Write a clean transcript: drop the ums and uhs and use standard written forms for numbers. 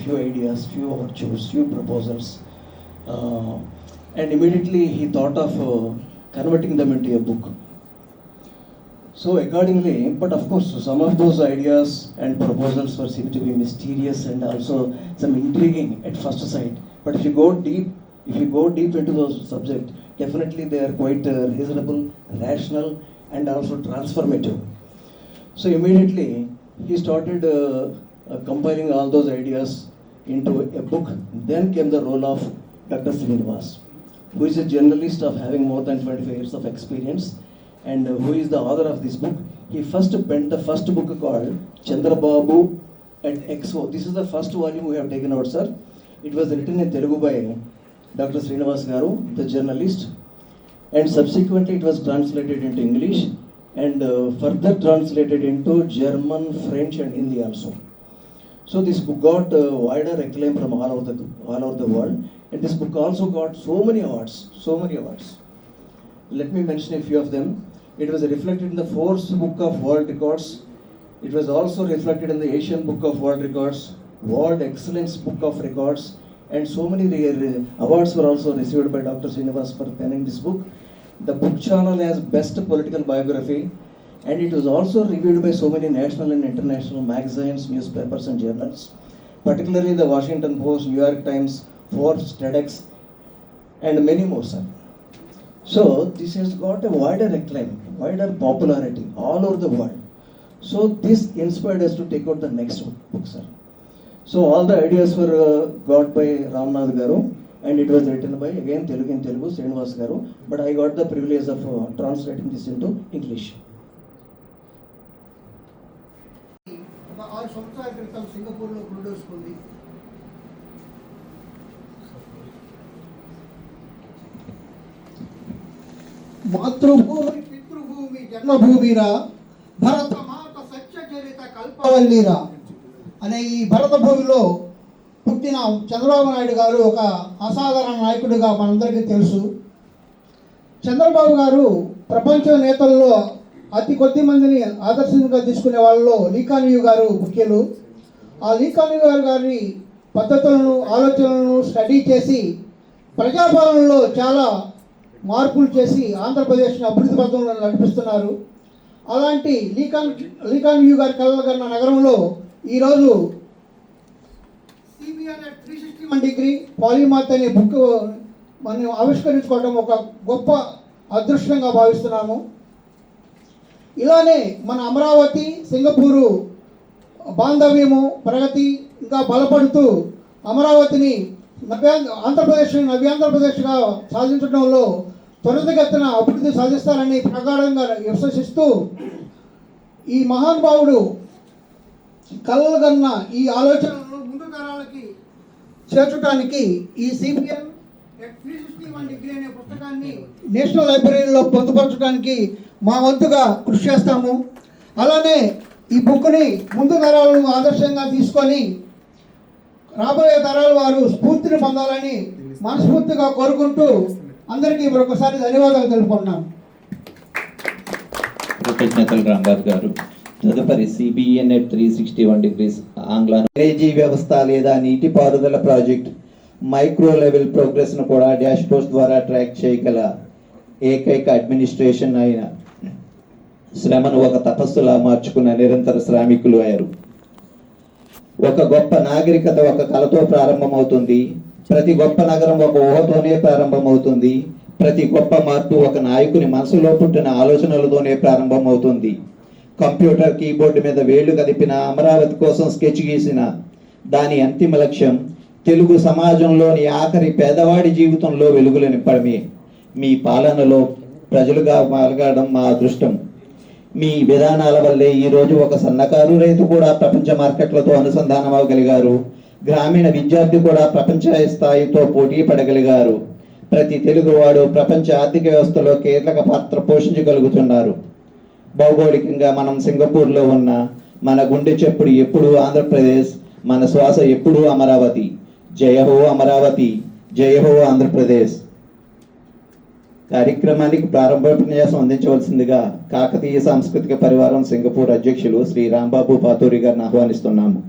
few ideas, few virtues, few proposals, and immediately he thought of converting them into a book. So accordingly, but of course, some of those ideas and proposals were seem to be mysterious and also some intriguing at first sight. But if you go deep into those subject, definitely they are quite reasonable, rational, and also transformative. So immediately he started compiling all those ideas into a book. Then came the role of Dr. Srinivas, who is a journalist of having more than 25 years of experience, and who is the author of this book. He first penned the first book called Chandrababu at XO. This is the first volume we have taken out, sir. It was written in Telugu by Dr. Srinivas Garu, the journalist, and subsequently it was translated into English and further translated into German, French, and Hindi also. So this book got wider acclaim from all over the world, and this book also got so many awards. Let me mention a few of them. It was reflected in the Forbes Book of World Records. It was also reflected in the Asian Book of World Records, World Excellence Book of Records, and so many awards were also received by Dr. Srinivas for penning this book. The book channel has best political biography, and it was also reviewed by so many national and international magazines, newspapers, and journals, particularly the Washington Post, New York Times, Forbes, TEDx, and many more, sir. So this has got a wider acclaim, wider popularity all over the world. So this inspired us to take out the next book, sir. So all the ideas were got by Ramnath Garu, and it was written by, again, in Telugu, Srinivas Garu, but I got the privilege of translating this into English. 6 సంవత్సరాల క్రితం సింగపూర్లో గురుడోసుకుంది. మాతృభూమి పితృభూమి జన్మభూమిరా భరత మాత సత్యచరిత కల్పవల్లిరా అనే ఈ భరత భూమిలో పుట్టిన చంద్రబాబు నాయుడు గారు ఒక అసాధారణ నాయకుడిగా మనందరికీ తెలుసు. చంద్రబాబు గారు ప్రపంచ నేతల్లో అతి కొద్ది మందిని ఆదర్శంగా తీసుకునే వాళ్ళలో లీకాన్యూ గారు ముఖ్యులు. ఆ లీకాన్యూ గారి పద్ధతులను, ఆలోచనలను స్టడీ చేసి ప్రజాపాలనలో చాలా మార్పులు చేసి ఆంధ్రప్రదేశ్ని అభివృద్ధి పథంలో నడిపిస్తున్నారు. అలాంటి లీకాన్యూ గారి కలలుగన్న నగరంలో ఈరోజు CBN at 361 degree పాలిమాత్ అనే బుక్ మనం ఆవిష్కరించుకోవడం ఒక గొప్ప అదృష్టంగా భావిస్తున్నాము. ఇలానే మన అమరావతి, సింగపూరు బాంధవ్యము, ప్రగతి ఇంకా బలపడుతూ అమరావతిని నవ్యాంధ్రప్రదేశ్గా సాధించడంలో త్వరితగతిన అభివృద్ధి సాధిస్తారని ప్రగాఢంగా విశ్వసిస్తూ ఈ మహానుభావుడు కలలుగన్న ఈ ఆలోచనలను ముందు తరాలకి చేర్చడానికి ఈ CBN at 361 degree అనే పుస్తకాన్ని నేషనల్ లైబ్రరీలో పొందుపరచడానికి మా వంతుగా కృషి చేస్తాము. అలానే ఈ బుక్ని ముందు తరాలను ఆదర్శంగా తీసుకొని రాబోయే తరాల వారు స్ఫూర్తిని పొందాలని మనస్ఫూర్తిగా కోరుకుంటూ అందరికీ మరొకసారి ధన్యవాదాలు తెలుపుకుంటున్నాను. కృతజ్ఞతలు రాంబాబు గారు. తదుపరి CBN at 361 degrees ఆంగ్ల డ్రైనేజీ వ్యవస్థ లేదా నీటిపారుదల ప్రాజెక్ట్ మైక్రో లెవెల్ ప్రోగ్రెస్ను కూడా డాష్ బోర్డ్స్ ద్వారా ట్రాక్ చేయగల ఏకైక అడ్మినిస్ట్రేషన్ అయిన శ్రమను ఒక తపస్సులా మార్చుకున్న నిరంతర శ్రామికులు అయ్యారు. ఒక గొప్ప నాగరికత ఒక కళతో ప్రారంభమవుతుంది. ప్రతి గొప్ప నగరం ఒక ఊహతోనే ప్రారంభమవుతుంది. ప్రతి గొప్ప మార్పు ఒక నాయకుని మనసులో పుట్టిన ఆలోచనలతోనే ప్రారంభమవుతుంది. కంప్యూటర్ కీబోర్డు మీద వేళ్లు కదిపిన, అమరావతి కోసం స్కెచ్ గీసిన దాని అంతిమ లక్ష్యం తెలుగు సమాజంలోని ఆఖరి పేదవాడి జీవితంలో వెలుగులు నింపడమే. మీ పాలనలో ప్రజలుగా పాల్గొనడం మా అదృష్టం. మీ విధానాల వల్లే ఈరోజు ఒక సన్నకారు రైతు కూడా ప్రపంచ మార్కెట్లతో అనుసంధానం అవ్వగలిగారు. గ్రామీణ విద్యార్థి కూడా ప్రపంచ స్థాయితో పోటీ పడగలిగారు. ప్రతి తెలుగువాడు ప్రపంచ ఆర్థిక వ్యవస్థలో కీలక పాత్ర పోషించగలుగుతున్నారు. భౌగోళికంగా మనం సింగపూర్లో ఉన్న మన గుండె చెప్పుడు ఎప్పుడూ ఆంధ్రప్రదేశ్, మన శ్వాస ఎప్పుడూ అమరావతి. జయ హో అమరావతి, జయ హో ఆంధ్రప్రదేశ్. కార్యక్రమానికి ప్రారంభోపన్యాసం అందించవలసిందిగా కాకతీయ సాంస్కృతిక పరివారం సింగపూర్ అధ్యక్షులు శ్రీ రాంబాబు పాతూరి గారిని ఆహ్వానిస్తున్నాము.